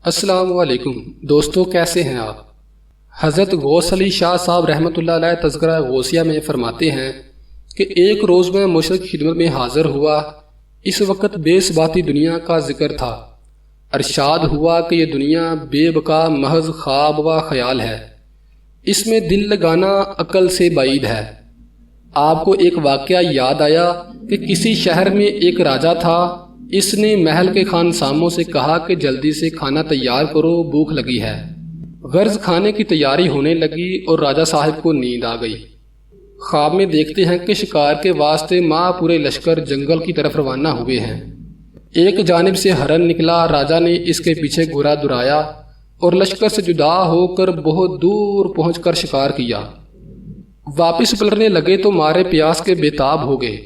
अस्सलाम वालेकुम दोस्तों, कैसे हैं आप। हज़रत गौस अली शाह साहब रहमत उल्लाह अलैह तज़किरा गौसिया में फरमाते हैं कि एक रोज़ मैं मुर्शिद की खिदमत में हाज़िर हुआ। इस वक्त बेसबाती दुनिया का जिक्र था। अरशाद हुआ कि यह दुनिया बेबका महज ख्वाब व ख्याल है, इसमें दिल लगाना अक्ल से बाइद है। आपको एक वाक़या याद आया कि किसी शहर में एक राजा था। इसने महल के खानसामों से कहा कि जल्दी से खाना तैयार करो, भूख लगी है। गर्ज खाने की तैयारी होने लगी और राजा साहब को नींद आ गई। ख्वाब में देखते हैं कि शिकार के वास्ते माँ पूरे लश्कर जंगल की तरफ रवाना हुए हैं। एक जानिब से हरन निकला, राजा ने इसके पीछे घोड़ा दुराया और लश्कर से जुदा होकर बहुत दूर पहुंचकर शिकार किया। वापस पलटने लगे तो मारे प्यास के बेताब हो गए।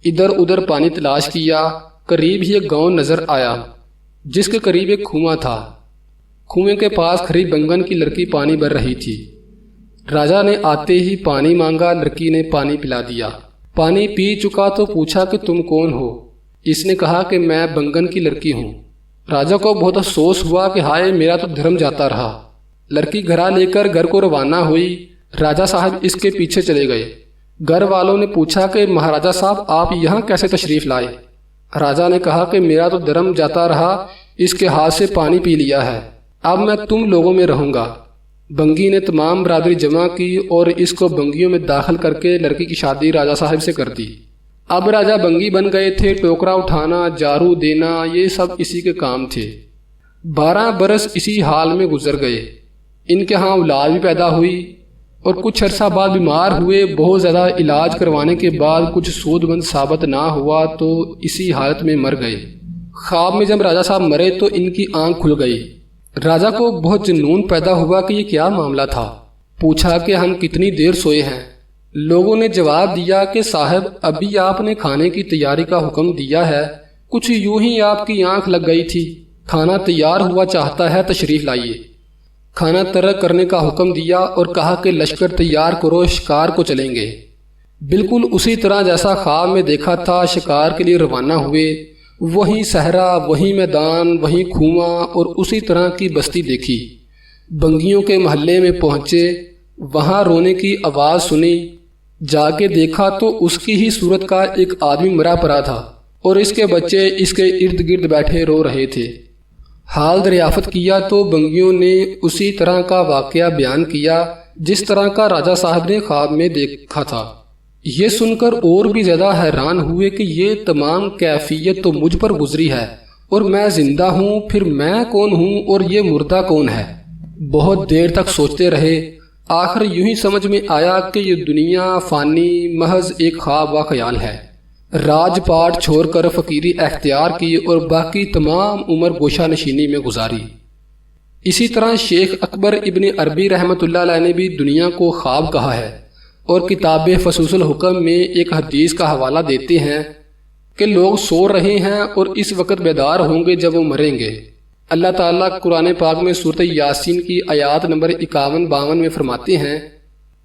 इधर उधर पानी तलाश किया। करीब ही एक गांव नजर आया जिसके करीब एक कुआं था। कुएं के पास खड़ी बैंगन की लड़की पानी भर रही थी। राजा ने आते ही पानी मांगा, लड़की ने पानी पिला दिया। पानी पी चुका तो पूछा कि तुम कौन हो। इसने कहा कि मैं बैंगन की लड़की हूँ। राजा को बहुत अफसोस हुआ कि हाय, मेरा तो धर्म जाता रहा। लड़की घड़ा लेकर घर को रवाना हुई। राजा साहब इसके पीछे चले गए। घर वालों ने पूछा कि महाराजा साहब, आप यहाँ कैसे तशरीफ लाए। राजा ने कहा कि मेरा तो धर्म जाता रहा, इसके हाथ से पानी पी लिया है, अब मैं तुम लोगों में रहूंगा। बंगी ने तमाम बरादरी जमा की और इसको बंगियों में दाखिल करके लड़की की शादी राजा साहब से कर दी। अब राजा बंगी बन गए थे। टोकरा उठाना, जारू देना, ये सब इसी के काम थे। 12 बरस इसी हाल में गुजर गए। इनके यहाँ औलाद भी पैदा हुई और कुछ अरसा बाद बीमार हुए। बहुत ज़्यादा इलाज करवाने के बाद कुछ सूदमंद साबित ना हुआ तो इसी हालत में मर गए। ख्वाब में जब राजा साहब मरे तो इनकी आंख खुल गई। राजा को बहुत जुनून पैदा हुआ कि ये क्या मामला था। पूछा कि हम कितनी देर सोए हैं। लोगों ने जवाब दिया कि साहब, अभी आपने खाने की तैयारी का हुक्म दिया है, कुछ यूं ही आपकी आंख लग गई थी। खाना तैयार हुआ चाहता है, तशरीफ लाइए। खाना तैयार करने का हुक्म दिया और कहा कि लश्कर तैयार करो, शिकार को चलेंगे। बिल्कुल उसी तरह जैसा ख्वाब में देखा था, शिकार के लिए रवाना हुए। वहीं सहरा, वहीं मैदान, वहीं कुआं और उसी तरह की बस्ती देखी। बंगियों के महल्ले में पहुंचे, वहां रोने की आवाज़ सुनी। जाके देखा तो उसकी ही सूरत का एक आदमी मरा पड़ा था और इसके बच्चे इसके इर्द गिर्द बैठे रो रहे थे। हाल दरियाफ्त किया तो बंगियों ने उसी तरह का वाक़या बयान किया जिस तरह का राजा साहब ने ख्वाब में देखा था। ये सुनकर और भी ज़्यादा हैरान हुए कि ये तमाम कैफियत तो मुझ पर गुजरी है और मैं ज़िंदा हूँ, फिर मैं कौन हूँ और ये मुर्दा कौन है। बहुत देर तक सोचते रहे। आखिर यूं ही समझ में आया कि ये दुनिया फ़ानी महज एक ख्वाब व ख्याल है। राजपाट छोड़कर फ़कीरी अख्तियार की और बाकी तमाम उम्र गोशा नशीनी में गुजारी। इसी तरह शेख अकबर इब्न अरबी रहमतुल्लाह अलैह ने भी दुनिया को ख्वाब कहा है और किताब फसूसुल हुक्म में एक हदीस का हवाला देते हैं कि लोग सो रहे हैं और इस वक्त बेदार होंगे जब वो मरेंगे। अल्लाह ताला कुरान पाक में सूरत यासीन की आयात नंबर 51-52 में फरमाते हैं,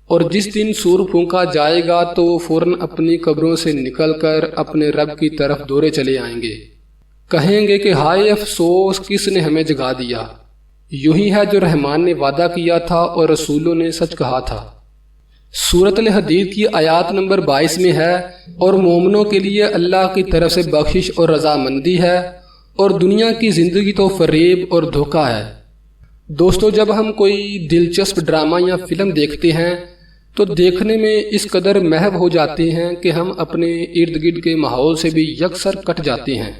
और जिस दिन सूर फूंका जाएगा तो वो फौरन अपनी कब्रों से निकलकर अपने रब की तरफ दौड़े चले आएंगे। कहेंगे कि हाय अफसोस, किसने हमें जगा दिया। यूं ही है जो रहमान ने वादा किया था और रसूलों ने सच कहा था। सूरत अल हदीद की आयात नंबर 22 में है, और मोमिनों के लिए अल्लाह की तरफ से बख्शिश और रजामंदी है और दुनिया की ज़िंदगी तो फरेब और धोखा है। दोस्तों, जब हम कोई दिलचस्प ड्रामा या फिल्म देखते हैं तो देखने में इस कदर महव हो जाते हैं कि हम अपने इर्द गिर्द के माहौल से भी यकसर कट जाते हैं।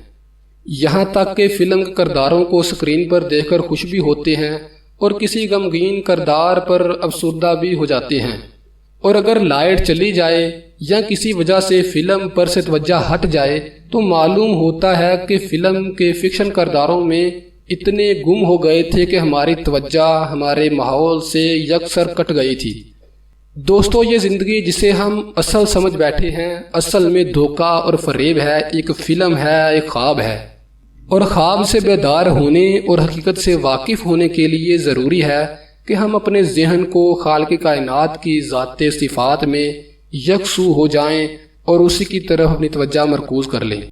यहाँ तक कि फिल्म के किरदारों को स्क्रीन पर देखकर खुश भी होते हैं और किसी गमगीन किरदार पर अफसुर्दा भी हो जाते हैं। और अगर लाइट चली जाए या किसी वजह से फिल्म पर से तवज्जो हट जाए तो मालूम होता है कि फिल्म के फिक्शन किरदारों में इतने गुम हो गए थे कि हमारी तवज्जो हमारे माहौल से यकसर कट गई थी। दोस्तों, ये ज़िंदगी जिसे हम असल समझ बैठे हैं असल में धोखा और फरेब है। एक फ़िल्म है, एक ख्वाब है, और ख्वाब से बेदार होने और हकीकत से वाकिफ़ होने के लिए ज़रूरी है कि हम अपने ज़हन को खालिक़ कायनात की ज़ाते सिफ़ात में यकसू हो जाएं और उसी की तरफ अपनी तवज्जो मरकूज़ कर लें।